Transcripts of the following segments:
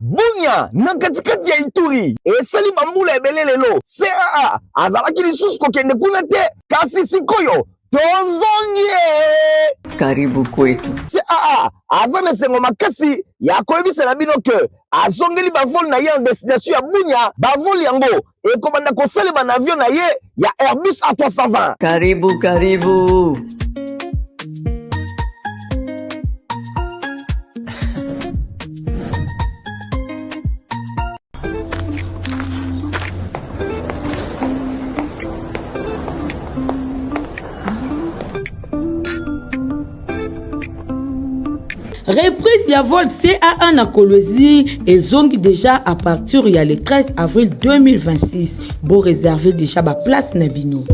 Bunya na katikati ya Ituri esali bambula ebele lelo CAA azalaki lisusu kokende kuna te kasi sikoyo tozongie. Karibu kwetu. CAA aza na esengo makasi ya koyebisela bino ke azongeli bavoli na ye en destination ya Bunya. Bavoli yango ekobanda kosalema na avion na ye ya Airbus A320. Karibu. Reprise ya vol CAA na Kolwezi et zongi déjà à partir le 13 avril 2026. Bon réserver déjà ba place na bino.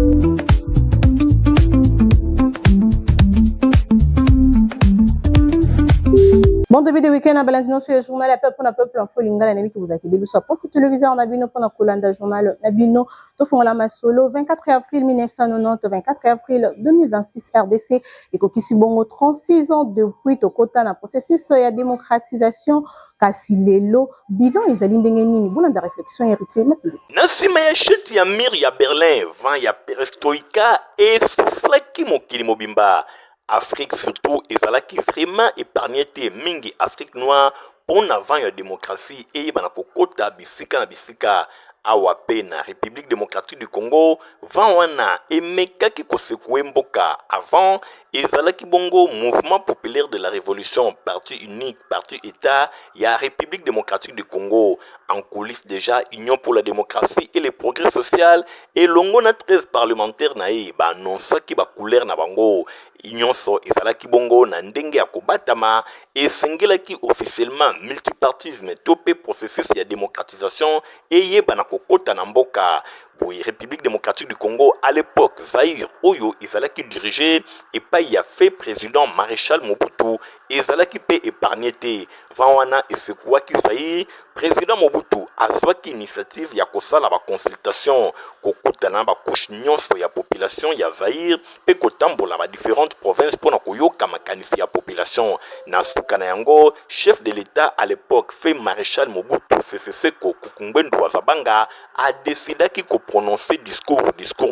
Bon début de week-end à Balandino sur le journal La Peuple, Info Lingala, Nami qui vous accueille. Nous sommes poste télévisé en Nabino pour notre Kolanda journal Nabino. Nous faisons la Masolo 24 avril 1990, 24 avril 2026 RDC et Kokisi Bongo 36 ans depuis Tokota na processus de démocratisation. Kasi lelo bilan ezali ndenge nini bona da réflexion héritier maintenant nasima ya chute ya mur ya Berlin vent ya perestroïka et soufflaki mokili mobimba Afrique surtout ezalaki vraiment épargné te mingi Afrique noire pour avant ya démocratie et bana kokota bisika na bisika awa pe na République démocratique du Congo vent wana emekaki kosekue mboka avant ezalaki bongo mouvement populaire de la révolution parti unique parti état ya République démocratique du Congo en coulisses déjà Union pour la démocratie et le progrès social et longo na 13 parlementaires na ye ba annonçaki ba couleur na bango nyonso ezalaki bongo na ndenge ya kobatama esengelaki officiellement multipartisme topé processus ya démocratisation eyeba na kokota na mboka boye République démocratique du Congo à l'époque Zaïre oyo ezalaki dirigé et pas y a fait président maréchal Mobutu ezalaki pe épargné te vanwana esekuaki Zaïre président Mobutu azwaki initiative ya kosala ba consultation kokutana ba couche nyonso ya population ya Zaïre pe kotambola ba différentes provinces pour na koyoka makanisi ya population na suka na yango chef de l'état à l'époque fait maréchal Mobutu CCC Kokungbendu Wazabanga a décidé ko prononcer discours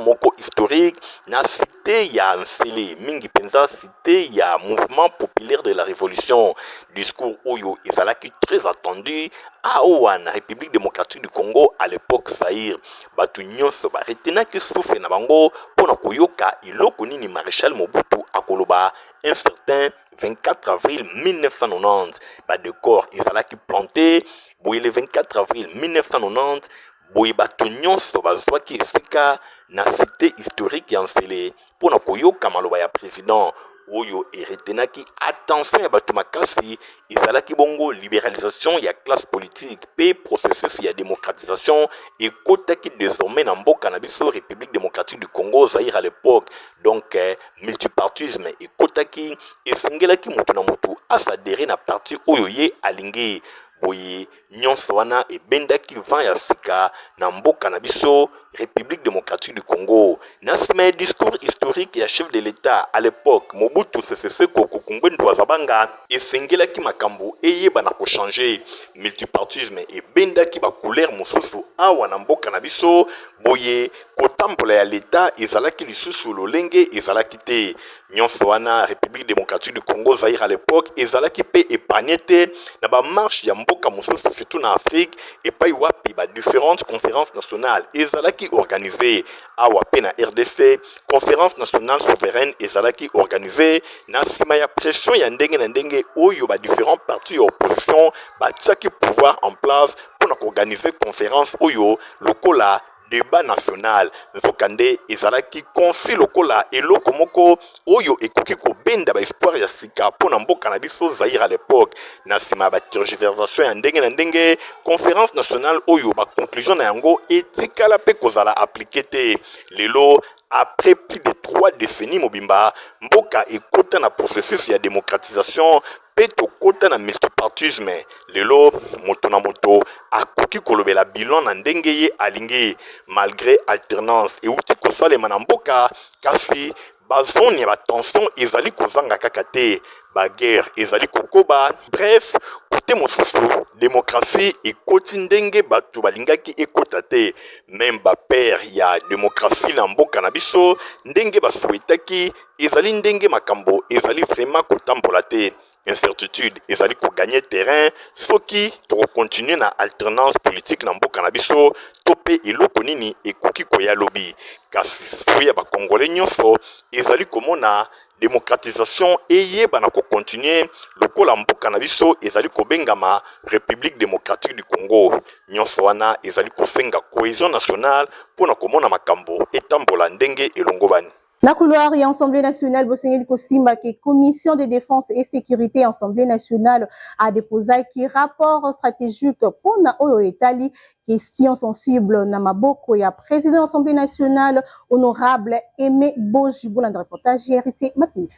moko historique na cité ya Nsele mingi penza cité ya mouvement populaire de la révolution discours oyo ezalaki très attendu awa na République démocratique du Congo à l'époque Zaïre batu nyonso ba retenaki souffle na bango pona koyoka iloko nini maréchal Mobutu akoloba un certain 24 avril 1990 ba décor ezalaki planté boye le 24 avril 1990 boye bato nyonso bazwaki esika na cité historique ya Nsele pona koyoka maloba ya président oyo eretenaki attention ya bato makasi ezalaki bongo libéralisation ya classe politique pe processus ya démocratisation ekotaki désormais na mboka na biso République démocratique du Congo Zaïre à l'époque donc multipartisme ekotaki esengelaki mutu na mutu asadere na parti oyo ye alingi boye nyonso wana ebendaki vent ya sika na mboka na biso République démocratique du Congo na sima ya discours historique ya chef de l'état à l'époque Mobutu Sese Seko Kokungbendu Wazabanga esengelaki makambo eyeba na kochanger multipartisme ebendaki ba couleur mosusu awa na mboka na biso boye kotambola ya l'état ezalaki lisusu lolenge ezalaki te nyonso wana République démocratique du Congo Zaïre à l'époque ezalaki pe épargné te na ba marche ya mboka mosusu surtout na Afrique et pa wapi ba différentes conférences nationales ezalaki organisé awa pe na RDC conférence nationale souveraine ezalaki organisé na sima ya pression ya ndenge na ndenge oyo ba différents partis ya opposition batiaki pouvoir en place pour organiser conférence oyo lokola débat national nzokande ezalaki consi lokola eloko moko oyo ekoki kobenda ba espoir ya sika pona mboka na biso Zaïre à l'époque na sima ba tergiversation ya ndenge na ndenge conférence nationale oyo ba conclusion na yango etikala pe kozala appliqué te lelo après plus de 3 décennies mobimba mboka ekota na processus ya démocratisation pe tokota na multipartisme lelo moto na moto akoki kolobela bilan na ndenge ye alingi malgré alternance euti kosalema na mboka kasi bazone ya batension ezali kozanga kaka te, baguerre ezali kokoba. Bref, kote mosusu démocratie ekoti ndenge bato balingaki ekota te. Même bapere ya démocratie na mboka na biso ndenge basuetaki ezali ndenge makambo ezali vraiment kotambola te. Incertitude ezali ko gagner terrain soki to continuer na alternance politique na mboka na biso tope eloko nini ekoki koya lobi. Kasi soya ba congolais nyonso ezali komona démocratisation eyeba na ko continuer lokola mboka na biso ezali kobengama République démocratique du Congo. Nyonso wana ezali kosenga cohésion nationale pona komona makambo etambola ndenge elongobani. La couloir et Assemblée nationale, Bosengeli Kosimba, qui est commission de défense et sécurité, Assemblée nationale, a déposé qui rapport stratégique pour na Oyo Etali, question sensible Namaboko, et président de l'Assemblée nationale, honorable Aimé Boji, un reportage héritier Mapini.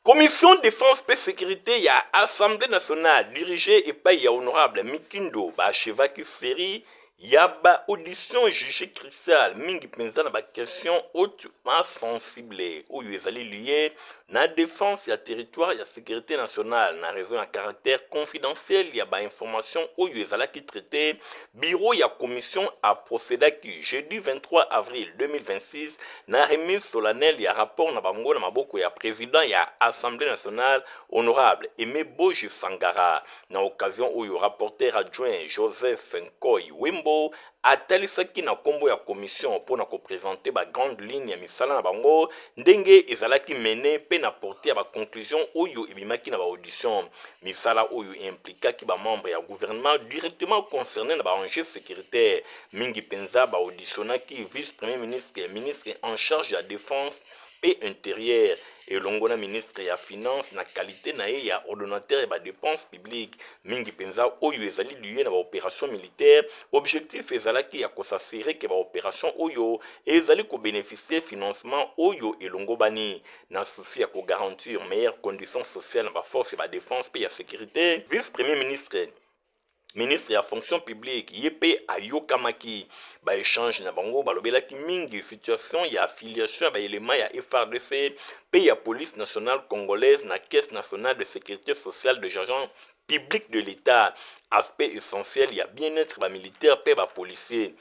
Commission défense et sécurité, il y a Assemblée nationale, dirigée et pas il y a honorable Mikindo, Chevaki Seri, Yaba audition jugée cruciale mingi penza na ba question hautement sensible ou ezali lié na défense ya territoire ya sécurité nationale na raison à caractère confidentiel ya ba information ou ezala qui traité bureau ya commission a procédé qui jeudi 23 avril 2026 na remise solennelle ya rapport na bango na maboko ya président ya Assemblée nationale honorable Aimé Boji Sangara na occasion où le rapporteur adjoint Joseph Nkoy Wimbo atalisaki na kombo ya commission pour na présenter ba grande ligne ya misala na bango ndenge ezalaki mené pe na porter ba conclusion oyo ebimaki na ba audition misala oyo implikaki ba membre ya gouvernement directement concerné na ba enjeux sécuritaire mingi penza ba auditionnaki vice premier ministre et ministre en charge de la défense et intérieur et longona ministre ya finance na qualité na ye ya ordonnateur et ba dépenses publiques mingi penza oyo ezali lié na ba opération militaire objectif ezalaki ya kosasire ke ba opération oyo ezali ko bénéficier financement oyo elongobani na souci ya ko garantir meilleures conditions sociales na ba force et ba défense et ya sécurité vice premier ministre ya fonction publique yepe ayokamaki ba échange na bango balobelaki mingi situation ya affiliation ba élément ya FARDC pe ya police nationale congolaise na caisse nationale de sécurité sociale de agents publics de l'État aspect essentiel ya bien-être ba militaire pe ba policier.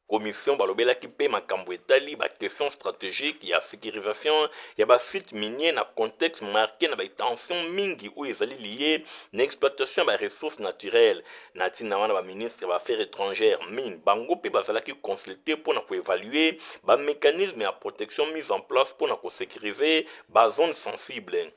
Commission balobelaki pe makambo etali ba question stratégique ya sécurisation ya ba site minier na contexte marqué na ba tension mingi ou ezali lié na exploitation ba ressources naturelles na tina wana ba ministre ba affaires étrangères mine bango pe bazalaki consulter pour na ko évaluer ba mécanisme ya protection mis en place pour na ko sécuriser ba zone sensible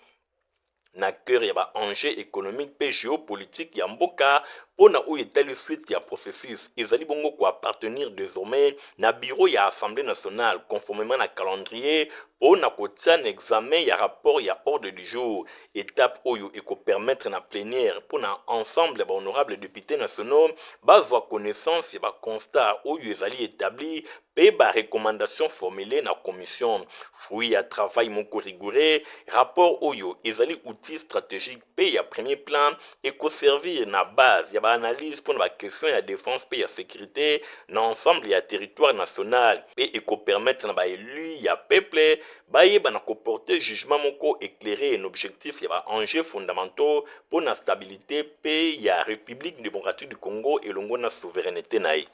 na cœur ya ba enjeu économique pe géopolitique ya mboka pona ou etali suite ya processus ezali bongo ko appartenir désormais na bureau ya Assemblée nationale conformément na calendrier pona ko tia na examen ya rapport ya ordre du jour étape oyo eko permettre na plénière pona ensemble ba honorables députés nationaux bazwa connaissance ya ba constat oyo ezali établi pe ba recommandation formulée na commission fruit ya travail moko rigoureux rapport oyo ezali outil stratégique pe ya premier plan eko servir na base ya analyse pour la question de la défense et la sécurité dans l'ensemble du territoire national et éco permettre na élu ya peuple ba na porter jugement moko éclairé un objectif ya enjeux fondamentaux pour la stabilité pe ya République démocratique du Congo et longo na souveraineté naï.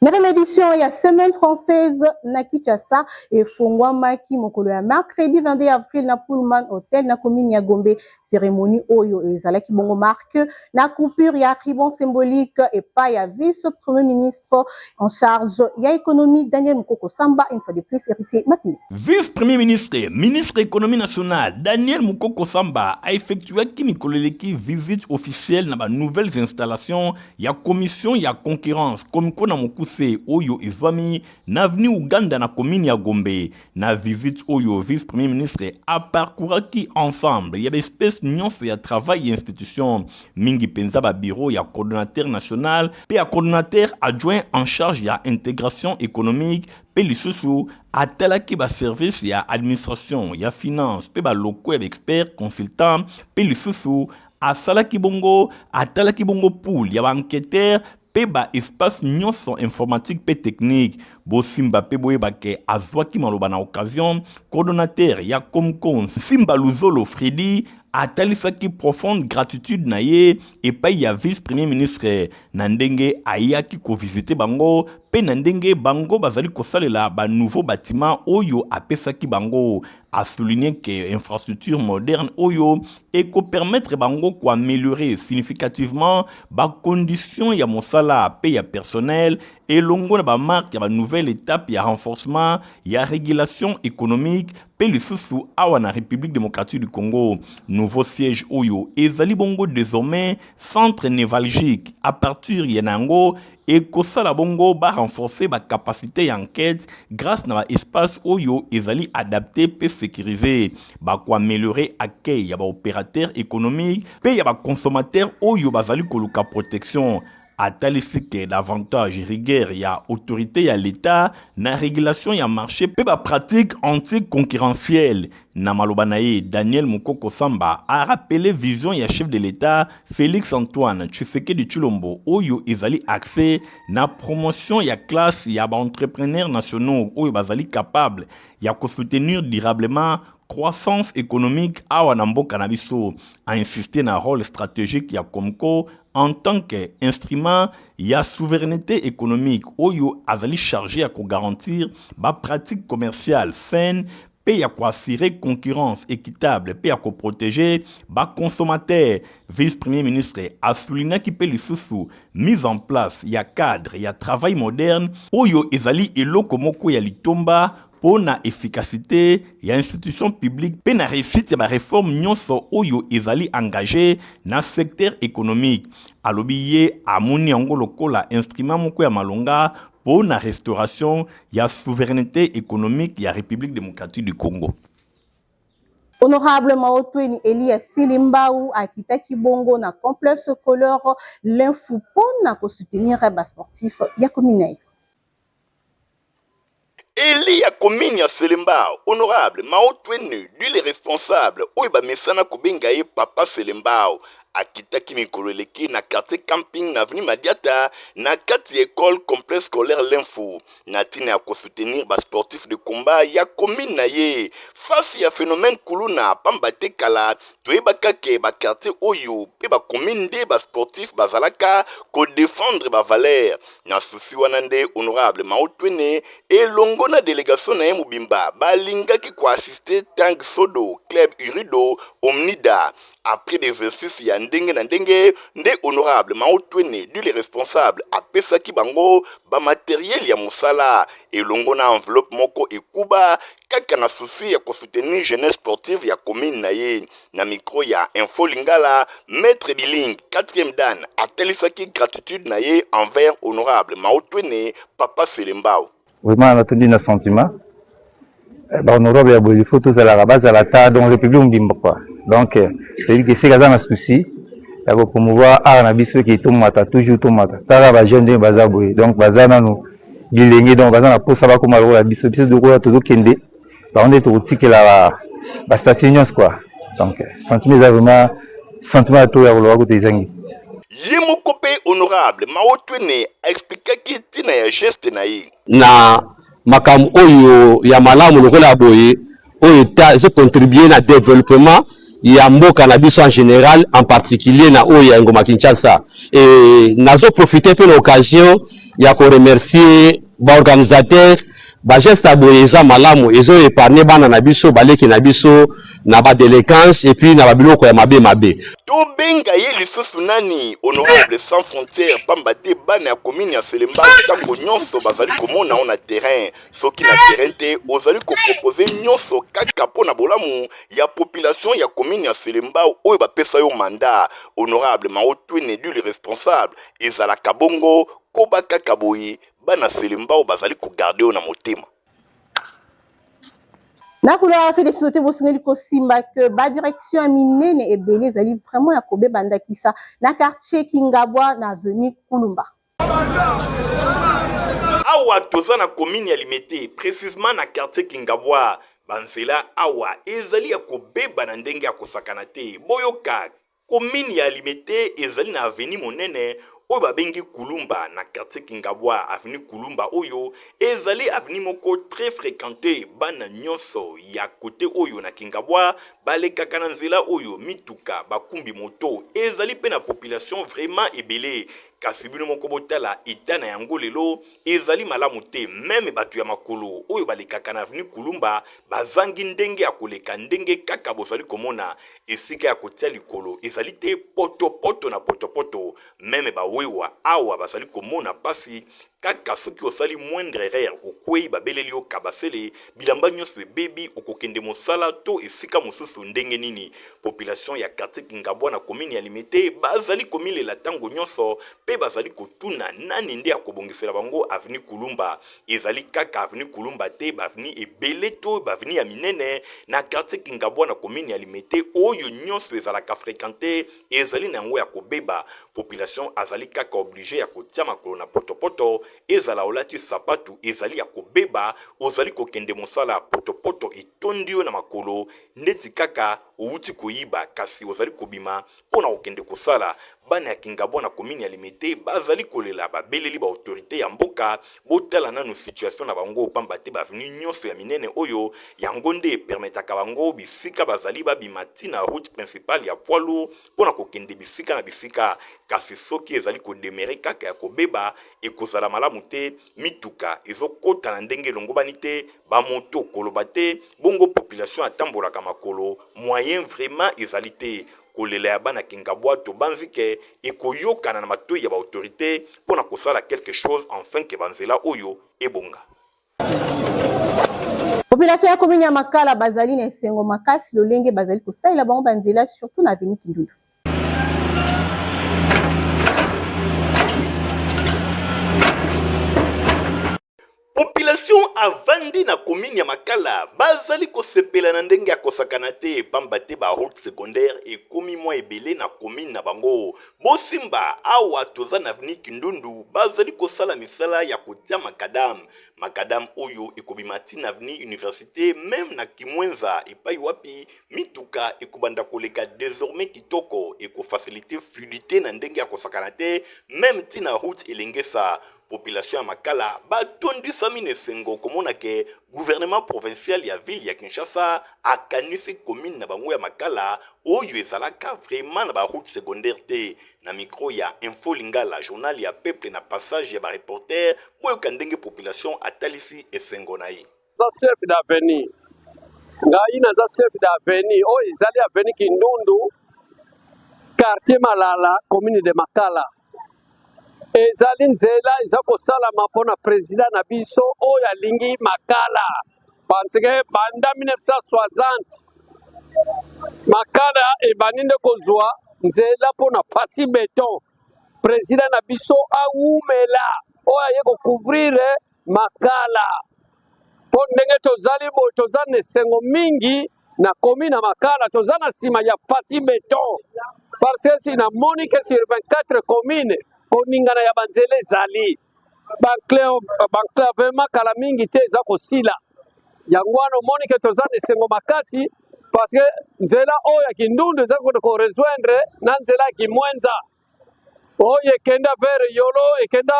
Mesdames, édition, il y a semaine française na Kinshasa et Fongwamaki mokolo ya mercredi 22 avril na Pullman Hotel na commune ya Gombe cérémonie oyo ezalaki bongo marque na coupure ya ribon symbolique et pas ya vice premier ministre en charge ya économie Daniel Mukoko Samba une fois de plus héritier Matini. Vice premier ministre ministre économie nationale Daniel Mukoko Samba a effectué kimikoleleki visite officielle na ba nouvelles installations ya commission ya concurrence komiko na mokuse oyo izwami na avenue Uganda na commune ya Gombe na visite oyo vice premier ministre a parcouraki ensemble ya espèce nyonso ya travail et institution mingi penza ba bureau ya coordonnateur national pe ya coordonnateur adjoint en charge ya intégration économique pe lisusu atalaki ba service ya administration ya finance pe ba loko ya expert consultant pe lisusu asalaki bongo atalaki bongo pool ya ba enquêteur pe ba espace nyonso informatique pe technique bosimba pe boyeba ke azwaki maloba na occasion coordonnateur ya Comcon Simba Luzolo Fredi atalisaki profonde gratitude na ye epai ya vice-premier ministre na ndenge ayaki kovisite bango pe na ndenge bango bazali kosalela ba nouveau bâtiment oyo apesaki bango a souligné que infrastructure moderne oyo eko permettre bango ko améliorer significativement ba condition ya mosala pe ya personnel et longo na ba marque ya ba nouvelle étape ya renforcement ya régulation économique pe lisusu awa na République démocratique du Congo. Nouveau siège oyo ezali bongo désormais centre névralgique à partir ya nango et kosala bongo ba renforcer ba capacité d'enquête grâce na ba espace oyo ezali adapté pe sécurisé ba ko améliorer accueil ya ba opérateur économique pe ya ba consommateur oyo bazali koluka protection atalisi ke davantage rigueur ya autorité ya l'État na régulation ya marché pe ba pratique anti-concurrentielle na maloba na ye Daniel Mukoko Samba a rappelé vision ya chef de l'État Félix Antoine Tshisekedi Tshilombo oyo ezali accès na promotion ya classe ya ba entrepreneurs nationaux oyo bazali capable ya ko soutenir durablement croissance économique awa na mboka na biso a insisté na rôle stratégique ya Comco en tant qu'instrument ya souveraineté économique oyo azali chargé à garantir ba pratique commerciale saine pe ya ko assurer concurrence équitable pe ya ko protéger ba consommateur. Vice-premier ministre a souligné ki pe lisusu mise en place ya cadre ya travail moderne oyo ezali eloko moko ya litomba pour na efficacité ya institution publique pe na réussite ya ba réforme nyonso oyo ezali engagé na secteur économique. Alobi ye amoni yango lokola instrument moko ya malonga pour na restauration ya souveraineté économique ya République démocratique du Congo. Honorable Maotweni Elias Silimbau akitaki bongo na complexe couleur l'info pona ko soutenir ba sportif ya commune. Eli ya commune ya Selembao, honorable Maotweni, lui les responsables, oiba mesana kubenga ye papa Selembao, akitaki mikolo eleki na quartier camping na avenue Madiata na kati école complexe scolaire l'info na tina ya soutenir ba sportif de combat ya commune na ye face ya phénomène kuluna pamba te kala toyebaka ke ba quartier oyo pe ba commune de ba sportif bazalaka ko défendre ba valeur na souci wana nde honorable Maotwene elongo na délégation na ye mobimba balingaki ko assister Tang Sodo club Urido Omnida après des exercices ya ndenge na ndenge nde honorable Maotwene du les responsables apesaki bango ba matériel ya musala elongo na enveloppe moko ekuba kaka na souci ya ko soutenir jeunesse sportive ya commune na ye na micro ya Info Lingala maître Biling 4e dan atelisaki gratitude na ye envers honorable Maotwene papa Selembao. Vraiment on a tenu un sentiment honorable ya boy il faut tous à la base à la ta dans le public mbimba quoi. Donc c'est dire que c'est un souci ya ko promouvoir art na biso qui tomata toujours tomata tara ba jeune de baza boy donc baza nanu bilenge donc baza na posa ba ko malo la biso biso de ko to kende ba on est to tikela ba statinios quoi. Donc sentiment vraiment sentiment to ya ko ko tezangi Yemo kopé honorable Maotwene a expliqué que tina ya geste na ye na makam oyo ya malamu lokola boye oyo ta je contribuer na développement ya mboka na biso en général en particulier na oyo ya Ngoma Kinshasa et nazo profiter pe l'occasion ya ko remercier ba organisateur ba geste boye za malamu ezo épargner bana na biso baleki na biso na ba délinquance et puis na ba biloko ya mabe to benga ye lisusu nani honorable sans frontières pambate bana ya commune ya Selemba tango nyonso bazali komona on a terrain soki na terrain te ozali ko proposer nyonso kaka pona bolamu ya population ya commune ya Selemba oyo bapesa yo mandat honorable Maotwene du le responsable ezala kabongo kobaka kaboyi bana Selemba bazali ko garder na motema. Na couleur fait des sociétés bosngeli ko simba que ba direction minene et belé zali vraiment ya kobe banda kisa na quartier Kingabwa na avenue Kulumba. Awa toza na commune ya Limete précisément na quartier Kingabwa banzela awa ezali ya kobeba na ndenge ya kosakana te boyoka commune ya Limete ezali na avenue monene oyo babengi Kulumba na quartier Kingabwa avenue Kulumba oyo ezali avenue moko très fréquenté bana nyonso ya côté oyo na Kingabwa balekaka na nzela oyo mituka bakumbi moto ezali pe na population vraiment ebele kasi bino moko botala eta na yango lelo ezali malamu te meme batu ya makolo oyo balekaka na avenue Kulumba bazangi ndenge ya koleka ndenge kaka bozali komona esika ya kotia likolo ezali te poto na poto meme bawewa awa bazali komona pasi kaka soki osali moindre erreur okwei babeleli yo kabasele bilamba nyonso ebebi okokende mosala to esika mosusu ndenge nini population ya quartier Kingabwa na commune ya Limete bazali komilela tango nyonso pe bazali kotuna nani nde akobongisela bango avenue Kulumba ezali kaka avenue Kulumba te baveni ebele to baveni ya minene na quartier Kingabwa na commune ya Limete oyo nyonso ezalaka fréquenté ezali na yango ya kobeba population azali kaka obligé ya kotia makolo na poto ezala olati sapatu ezali ya kobeba ozali kokende mosala poto etondi yo na makolo ndeti kaka outi koyiba kasi ozali kobima pona kokende kosala bana ya Kingabwa na commune ya Limete bazali kolela babeleli ba autorité ya mboka botala nanu situation na bango pamba te bavenu nyonso ya minene oyo yango nde permetaka bango bisika bazali babimati na route principale ya poids lourd pona kokende bisika na bisika kasi soki ezali kodemere kaka ya kobeba ekozala malamu te mituka ezokota na ndenge elongobani te bamoto koloba te bongo population atambolaka makolo moyen vraiment ezali te kolela ya bana Kingabwa to banzike ekoyokana na matoi ya ba autorité pona kosala quelque chose enfin ke banzela oyo ebonga. Population ya commune ya Makala bazali na esengo makasi lolenge bazali kosalela bango banzela surtout na avenue Kindulu. Population avandi na commune ya Makala bazali kosepela na ndenge ya kosakana te pamba te ba route secondaire ekomi mwa ebele na commune na bango bosimba awa toza na avenue Kindundu bazali kosala misala ya kotia makadam oyo ekobimati na avenue université même na Kimwenza epai wapi mituka ekobanda koleka désormais kitoko ekofaciliter fluidité na ndenge ya kosakana te même tina route elengesa population ya Makala batondisa mine sengo komona ke gouvernement provincial ya ville ya Kinshasa akanisi commune na bango ya Makala oyo ezalaka vraiment na ba route secondaire te na micro ya Info Lingala journal ya peuple na passage ya ba reporter boyo kandenge population atalisi esengo na yi za chef d'avenue ngai na za chef d'avenue oyo ezali avenue Kindundu quartier Malala commune de Makala ezali nzela eza kosalama mpona président na biso oyo alingi Makala parce que banda 1960 Makala ebandi nde kozwa nzela mpona fasi beton président na biso awumela oyo aye kocouvrir Makala mpo ndenge tozali boye toza na esengo mingi na commune na Makala toza na nsima ya fasi beton parce que si namoni ke sur 24 communes koningana ya banzela ezali banclavement kala mingi te eza kosila yango wana omoni ke toza na esengo makasi parce que nzela oyo ya Kindundu eza korejoindre na nzela ya Kimwenza oyo ekenda vers Yolo ekenda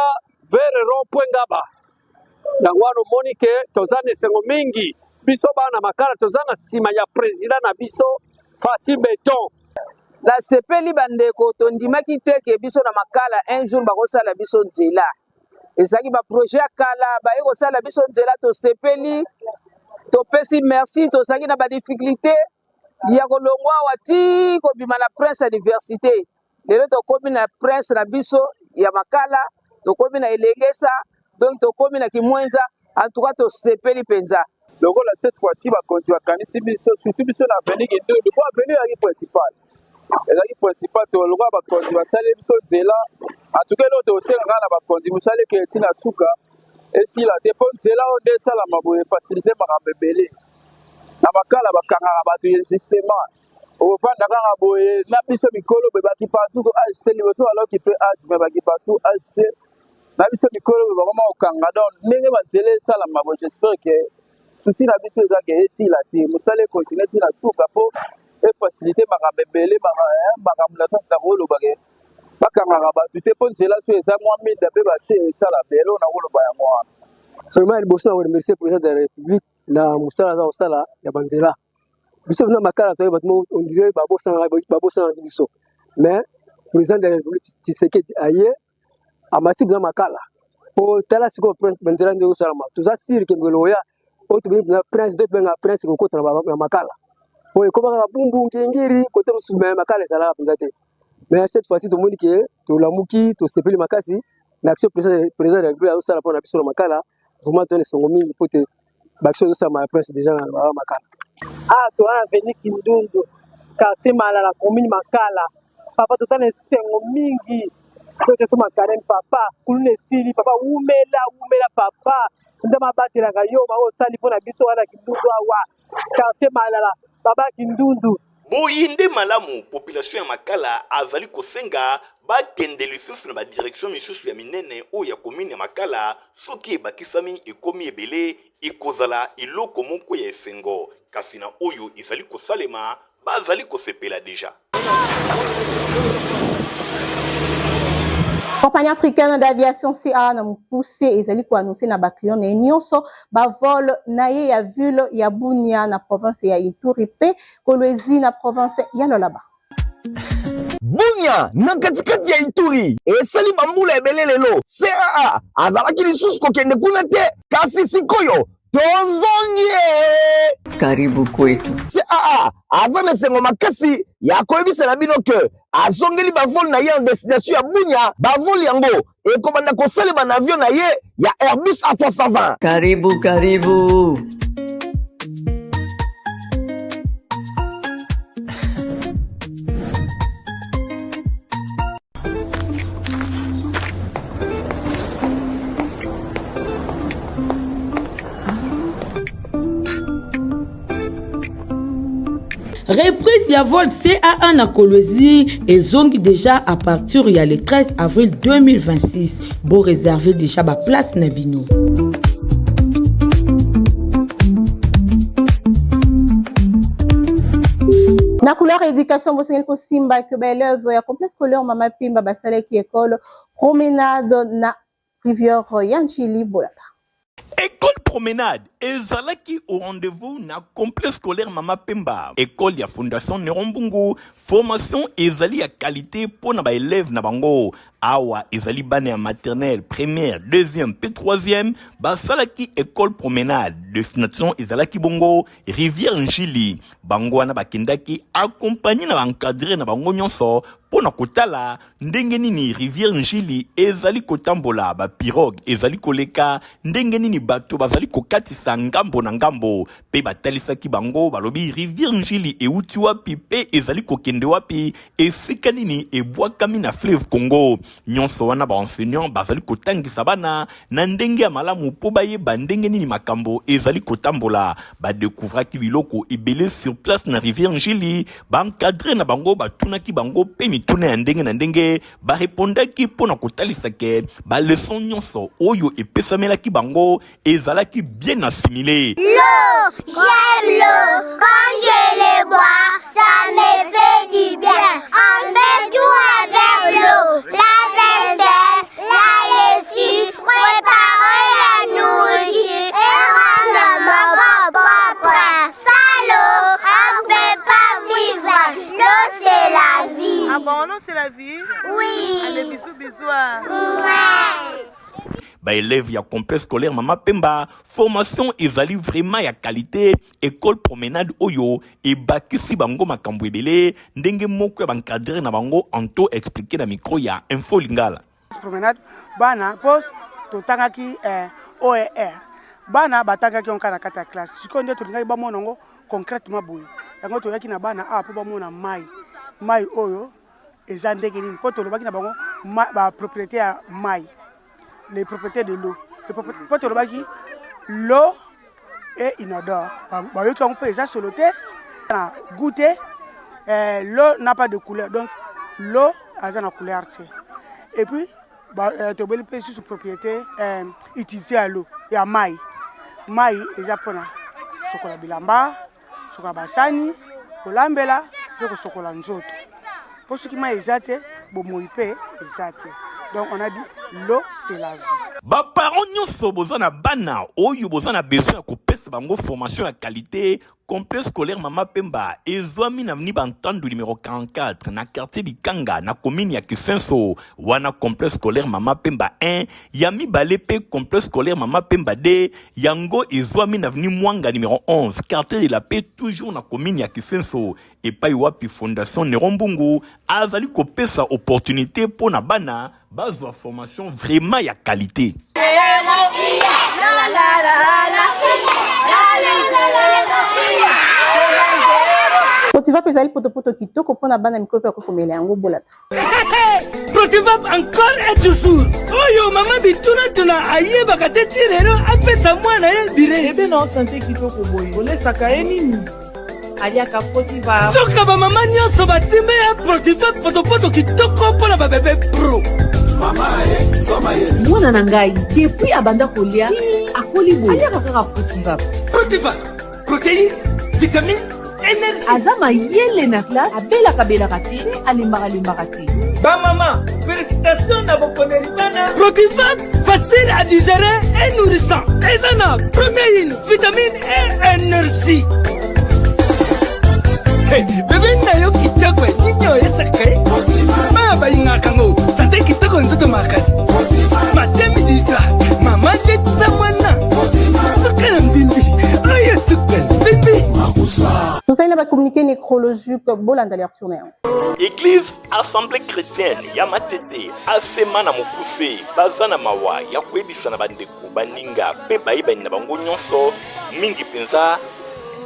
vers rond-point Ngaba yango wana omoni ke toza na esengo mingi biso bana Makala toza na nsima ya président na biso fasi beton la sepeli bandeko tondimaki teke biso na Makala un jour bakosala biso nzela ezaki ba projet ya kala baye kosala biso nzela to sepeli topesi merci tozaki na ba difficulté ya kolongwa wati kobima na prince ya diversité lelo tokomi na prince na biso ya Makala tokomi na elengesa donc tokomi na Kimwenza en tout cas to sepeli penza lokola cette fois-ci bakonzi bakanisi biso surtout biso na avenue Kindundu po avenue yaki principal ezali principal toloka bakonzi basali biso nzela atuke lo tosela kaka na bakonzi mosali ke etina suka esila te mpo nzela oyo nde esalama boye facilité makambo ebele na Makala bakangaka bato justement okofanda kaka boye na biso mikolo boye bakipasu to agite liboso balokipe age me bakipasu agite na biso mikolo boye bakoma kokanga donc ndenge banzela esalama boye j'espère ke susi na biso eza ke esila te mosali ekontinue tina suka mpo facilité makambo ebele makambo na sasi na koloba ke bakangaka bato te mpo nzela so eza mwa mida mpe batie esala bele oyo nakoloba yango wana. Vraiment liboso na koremercie président de la république na mosala aza kosala ya banzela biso na makala toye bato on dirait babosana biso mais président de la république Tshisekedi aye amati na makala po tala siko banzela ndio kosalama toza siri ke ngolo ya o to benga prince de benga prince ko kota na makala po ekoma ka bumbu ngengiri kote musu me makala ezala penza te. Mais cette fois-ci tout le monde que to lamuki to sepeli makasi l'action président de la république osala po na biso na makala vraiment donner son mingi pour te l'action de ça ma presse déjà na makala. Ah to ana veni Kindundu quartier Malala commune Makala papa to tane sengo mingi to tso makala papa kulune sili papa umela papa ndama batela ka yo ba osali po na biso wana Kindundu awa quartier Malala baba Kindundu. Boyinde malamu population ya Makala azali kosenga bakende lisusu na badirection misusu ya minene oyo ya commune ya Makala soki ebakisami ekomi ebele ekozala eloko moko ya esengo kasi na oyo ezali kosalema bazali kosepela deja. Compagnie africaine d'aviation CA na poussé ezali ko annoncer na ba client na nyonso ba vol na ye ya ville ya Bunia na province ya Ituri pe Kolwezi na province ya Lolaba. Bunia na katikati ya Ituri esali bambula ebele lelo CA azalaki lisusu kokende kuna te kasi sikoyo tozongie. Karibu kwetu. CA aza na sengo makasi ya koyebisela bino ke azongeli bavol na ye en destination ya Bunia bavol yango ekobanda kosalema na avion na ye ya Airbus A320. Karibu. Reprise ya vol CA1 na Kolwezi et zongi déjà à partir il y a le 13 avril 2026. Bon réservé déjà ba place na bino. Na couleur éducation bosengeli ko simba que ba élève ya complexe scolaire Mama Pimba basale ki école promenade na rivière Yanchili Bolata. École promenade ezalaki au rendez-vous na complexe scolaire Mama Pemba. École ya fondation Nerombungu. Formation ezali ya qualité pour na ba élèves na bango. Awa ezali bane ya maternelle, première, deuxième, puis troisième. Basalaki école promenade. Destination ezalaki bongo rivière Njili. Bango wana bakendaki accompagné na encadré na bango nyonso. Pona kotala ndenge nini rivière Njili ezali kotambola ba pirogue ezali koleka ndenge nini bato bazali kokatisa ngambo na ngambo pe batalisaki bango balobi rivière Njili euti wapi pe ezali kokende wapi esika nini ebwakami na fleuve Congo nyonso wana ba enseignant bazali kotangisa bana na ndenge ya malamu po bayeba ndenge nini makambo ezali kotambola ba découvraki biloko ebele sur place na rivière Njili ba encadré na bango batunaki bango pe mituna ya ndenge na ndenge ba répondaki pona kotalisa ke ba leçon nyonso oyo epesamelaki bango ezalaki bien assimilé. L'eau, j'aime l'eau. Quand je les bois, ça me fait du bien. On fait tout avec l'eau. La vaisselle, la lessive, préparer la nourriture et rendre mon corps propre. Sans l'eau, on ne peut pas vivre. L'eau, c'est la vie. Ah bon, l'eau, c'est la vie? Oui. Allez, bisous, bisous. Ouais. Ba élève ya complexe scolaire Mama Pemba formation ezali vraiment ya qualité école promenade oyo et bakisi bango makambo ebele ndenge moko ya encadré na bango anto expliquer na micro ya Info Lingala. Promenade bana poste totangaki OER bana batangaki on kana kata classe siko ndio tulingaki ba monongo concrètement boye yango toyaki na bana a po ba mona mai oyo eza ndenge nini po tolobaki na bango ba propriété ya mai les propriétés de l'eau. L'eau est inodore. On peut déjà se loter, goûter. L'eau n'a pas de couleur. Donc, l'eau a une couleur. Et puis, tu peux sur propriété utiliser à l'eau. Il y a maï. Maï, les japonais. Chocolat bilamba, chocolat basani, olambela, chocolat nzoto. Pour ce qui m'a exaté, bomoipe exact. Donc on a dit l'eau c'est la vie. Ba parents nyonso bozana bana oyo bozana besoin ko pesa bango formation à qualité complexe scolaire Mama Pemba ezwami na veni bantandu numéro 44 na quartier Likanga na commune ya Kisenso wana complexe scolaire Mama Pemba 1 yami balepe complexe scolaire Mama Pemba 2 yango ezwami na veni Mwanga numéro 11 quartier de la paix toujours na commune ya Kisenso et pa wapi fondation Nerombungu azali ko pesa opportunité pour na bana bazwa formation vraiment ya qualité. Protivap ezali poto kitoko mpona bana mikolo pe akokomela yango bolata. Protivap encore et toujours. Oyo mama bituna tuna ayebaka te tirero apesa mwana ye bire. Ebe na santé kitoko boye. Olesaka ye nini? Aliaka Protivap. Soka ba mama nyonso batimbe ya Protivap poto kitoko mpona ba bébé pro. Mama soma ye. Mwana na ngai depuis abanda kolia akoli boye. Aliaka kaka Protivap. Protivap. Protéine, vitamine, énergie. Azama yele na classe abela kabela kati alimbaka te. Ba maman, félicitations na bokoneli bana. Protivap, facile à digérer et nourrissant. Ezana, protéines, vitamines et énergie. Hey, bébé na yo kitoko ninyo esaka. Baba ingakango, santé kitoko nzoto makasi. Matemi disa, mama letsa mwana. Sukana mbimbi. Oye sukana mbimbi. Nous allons la communiquer nécrologique bolanda l'air tourné. Église Assemblée chrétienne Yamatete Asemana Mokuse Bazana Mawa Yakwebisa na bandeko baninga pe bayiba na bango nyonso mingi penza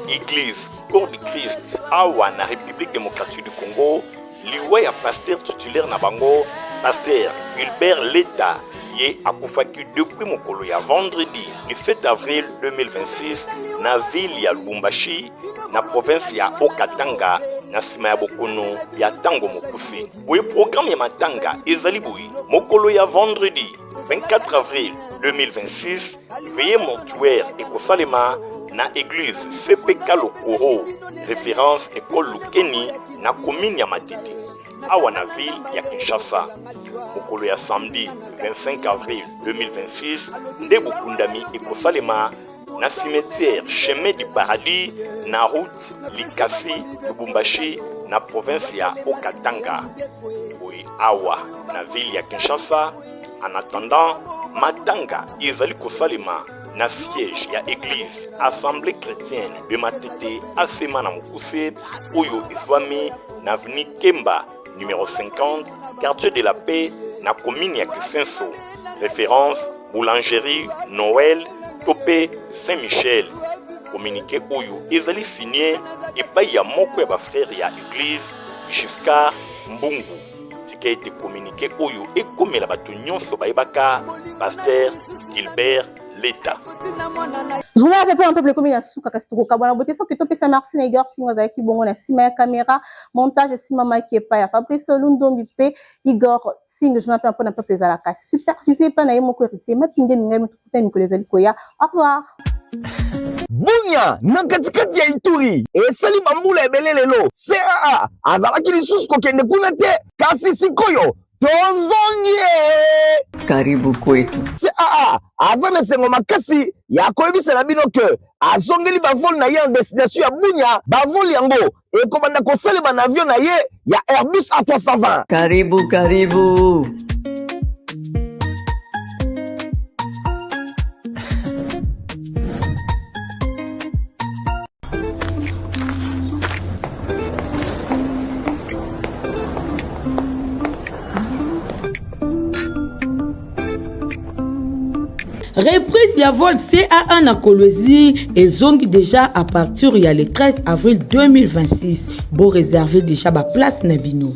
Église Corps du Christ awa na République démocratique du Congo liwa ya pasteur titulaire na bango pasteur Gilbert Leta ye akufaki depuis mokolo ya vendredi 17 avril 2026 na ville ya Lubumbashi na province ya Okatanga na sima ya bokono ya tango mokuse. Boye programme ya matanga ezali boye mokolo ya vendredi 24 avril 2026 veillée mortuaire ekosalema na église CPK Lokoro référence école Lukeni na commune ya Matete awa na ville ya Kinshasa. Mokolo ya samedi 25 avril 2026 nde bokundami ekosalema na cimetière chemin du paradis na route Likasi Lubumbashi na province ya Okatanga oui awa na ville ya Kinshasa. En attendant matanga ezali kosalema na siège ya église Assemblée chrétienne de Matete asema na mokuse oyo ezwami na avenue Kemba numéro 50 quartier de la paix na commune ya Kisenso référence boulangerie Noël Topé Saint-Michel. Communiqué oyo ezali signé epai ya moko ya ba frère ya église Giscard Mbungu. Tika été communiqué oyo ekomela bato nyonso bayebaka pasteur Gilbert Leta. Je vous rappelle un peu le commune à Souka Kastoko Kabana Boté sans que tu puisses merci na Igor Tingo Zaki Bongo na Sima caméra montage Sima Maki pa ya Fabrice Lundo Mbipe Igor Tingo je m'appelle un peu plus à la casse supervisé pa na yemo ko héritier ma pinde minga mutukuta mikolo ezali koya. Au revoir. Bunya na katikati ya Ituri esali bambula ebele lelo CAA azalaki lisusu kokende kuna te kasi sikoyo tozongie Karibu kwetu. CAA aza na sengo makasi ya koyebisela bino ke azongeli bavol na ye en destination ya Bunya bavol yango ekobanda kosalema na avion na ye ya Airbus A320. Karibu. Reprise ya vol CA1 na Kolwezi ezongi déjà à partir ya le 13 avril 2026. Bon réserver déjà ba place na bino.